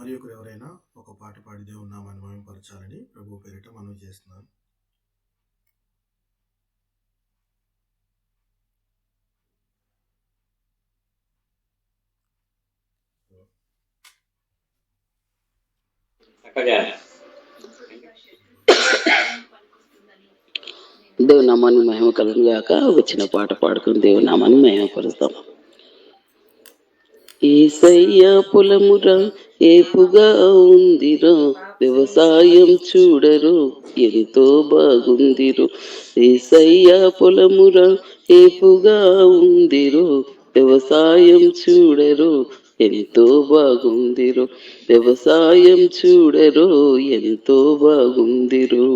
మరి ఒకరు ఎవరైనా ఒక పాట పాడి దేవుని నామాన్ని మహిమపరచాలని ప్రభు పేరిట మనవి చేస్తున్నాను. దేవుని నామాన్ని మహిమ కలుగును గాక. వచ్చిన పాట పాడుకుని దేవుని నామాన్ని మహిమపరుస్తాం. ఏసయ్య పొలమురా ఏపుగా ఉందిరో, వ్యవసాయం చూడరు ఎంతో బాగుందిరో. ఏసయ్య పొలమురా ఏపుగా ఉందిరో, వ్యవసాయం చూడరు ఎంతో బాగుందిరో. వ్యవసాయం చూడరు ఎంతో బాగుందిరో.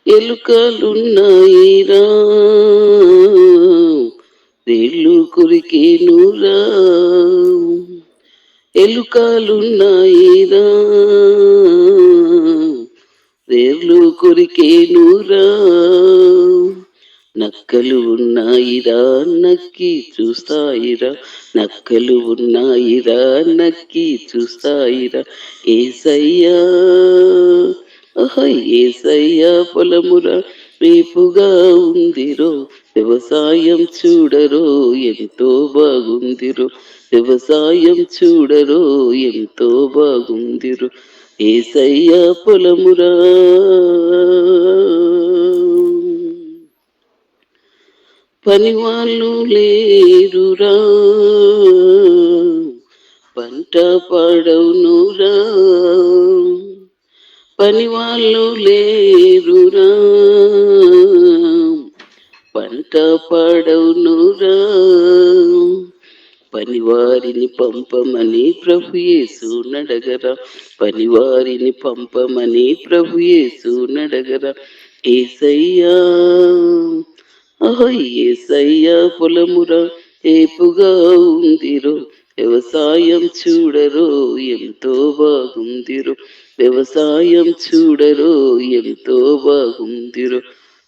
ఎలుకలున్నాయిరా రేళ్ళు కురికేనురా, ఎలుకలున్నాయిరా రేళ్ళు కురికేనురా. నక్కలు ఉన్నాయిరా నక్కి చూస్తాయిరా, నక్కలు ఉన్నాయిరా నక్కి చూస్తాయిరా. ఏసయ్యా ఏసయ్యా పొలమురా రేపుగా ఉందిరో, వ్యవసాయం చూడరో ఎంతో బాగుందిరో. వ్యవసాయం చూడరో ఎంతో బాగుందిరో. ఏసయ్యా పొలమురా. పనివాళ్ళు లేరురా పంట పడవునురా, పనివాళ్ళు లేరురా పంట పడవునురా. పనివారిని పంపమని ప్రభు యేసు నడగరా, పనివారిని పంపమని ప్రభు యేసు నడగరా. ఏసయ్యా ఏసయ్యా పొలమురా ఏపుగా ఉందిరో, వ్యవసాయం చూడరో ఎంతో బాగుందిరో. వ్యవసాయం చూడరో ఎంతో బాగుందిరో.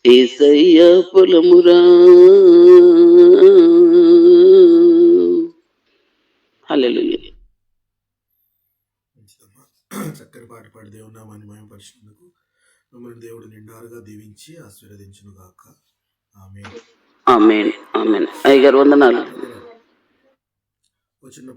ఏసయ్యా పొలమురా. హల్లెలూయా. చక్కని పాట పాడి దేవుని నామాన్ని మహిమపరిచినందుకు మిమ్మల్ని దేవుడు నిండారుగా దీవించి ఆశీర్వదించును గాక. ఆమేన్. ఆమేన్. ఆమేన్. అయ్యగారు వందనాలు. చిన్న